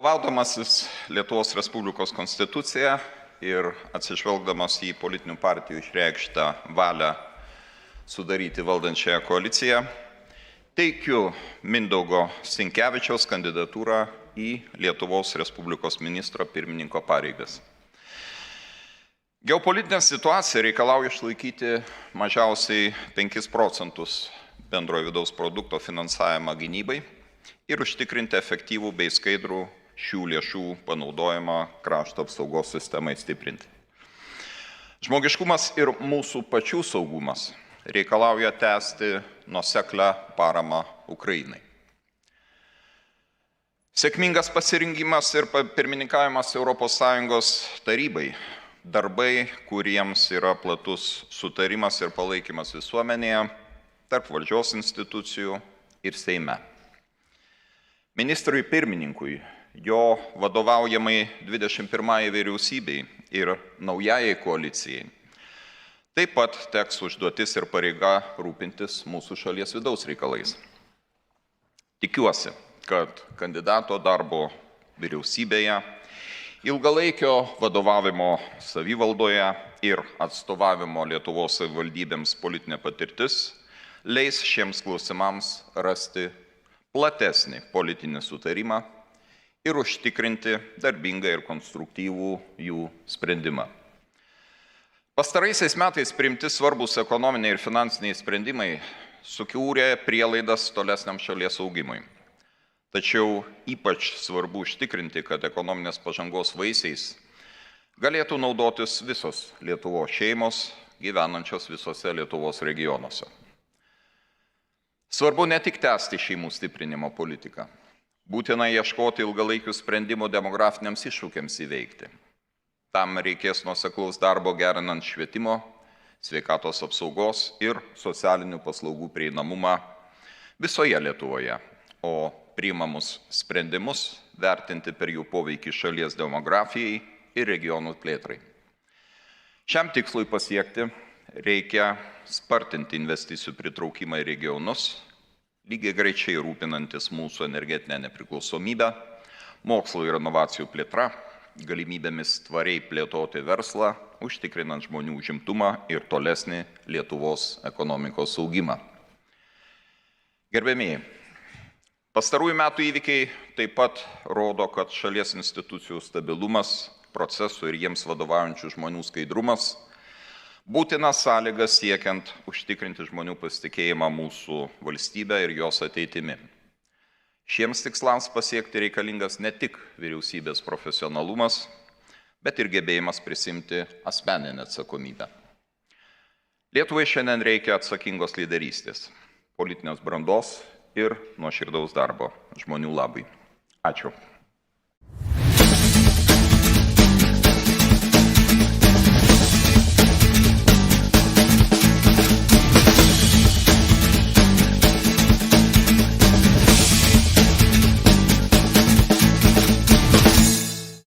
Vadovaudamasis Lietuvos Respublikos konstitucija ir atsižvelgdamas į politinių partijų išreikštą valią sudaryti valdančiąją koaliciją, teikiu Mindaugo Sinkevičiaus kandidatūrą į Lietuvos Respublikos ministro pirmininko pareigas. Geopolitinė situacija reikalauja išlaikyti mažiausiai 5 procentus bendrojo vidaus produkto finansavimą gynybai ir užtikrinti efektyvų bei skaidrų šių lėšų panaudojimą krašto apsaugos sistemai stiprinti. Žmogiškumas ir mūsų pačių saugumas reikalauja tęsti nuoseklią paramą Ukrainai. Sėkmingas pasirinkimas ir pirmininkavimas ES tarybai, darbai, kuriems yra platus sutarimas ir palaikymas visuomenėje, tarp valdžios institucijų ir Seime. Ministrui pirmininkui, jo vadovaujamai 21 vyriausybei ir naujajai koalicijai taip pat teks užduotis ir pareiga rūpintis mūsų šalies vidaus reikalais. Tikiuosi, kad kandidato darbo vyriausybėje, ilgalaikio vadovavimo savivaldoje ir atstovavimo Lietuvos savivaldybėms politinė patirtis leis šiems klausimams rasti platesnį politinį sutarimą ir užtikrinti darbingą ir konstruktyvų jų sprendimą. Pastaraisiais metais priimti svarbus ekonominiai ir finansiniai sprendimai sukūrė prielaidas tolesniam šalies augimui. Tačiau ypač svarbu užtikrinti, kad ekonominės pažangos vaisiais galėtų naudotis visos Lietuvos šeimos, gyvenančios visose Lietuvos regionuose. Svarbu ne tik tęsti šeimų stiprinimo politiką, būtina ieškoti ilgalaikių sprendimų demografiniams iššūkiams įveikti. Tam reikės nuoseklaus darbo gerinant švietimo, sveikatos apsaugos ir socialinių paslaugų prieinamumą visoje Lietuvoje, o priimamus sprendimus vertinti per jų poveikį šalies demografijai ir regionų plėtrai. Šiam tikslui pasiekti reikia spartinti investicijų pritraukimą į regionus, lygiai greičiai rūpinantis mūsų energetinę nepriklausomybę, mokslo ir inovacijų plėtra, galimybėmis tvariai plėtoti verslą, užtikrinant žmonių užimtumą ir tolesnį Lietuvos ekonomikos augimą. Gerbiamieji, pastarųjų metų įvykiai taip pat rodo, kad šalies institucijų stabilumas, procesų ir jiems vadovaujančių žmonių skaidrumas būtina sąlyga siekiant užtikrinti žmonių pasitikėjimą mūsų valstybę ir jos ateitimi. Šiems tikslams pasiekti reikalingas ne tik vyriausybės profesionalumas, bet ir gebėjimas prisimti asmeninę atsakomybę. Lietuvai šiandien reikia atsakingos lyderystės, politinės brandos ir nuoširdaus darbo žmonių labui. Ačiū.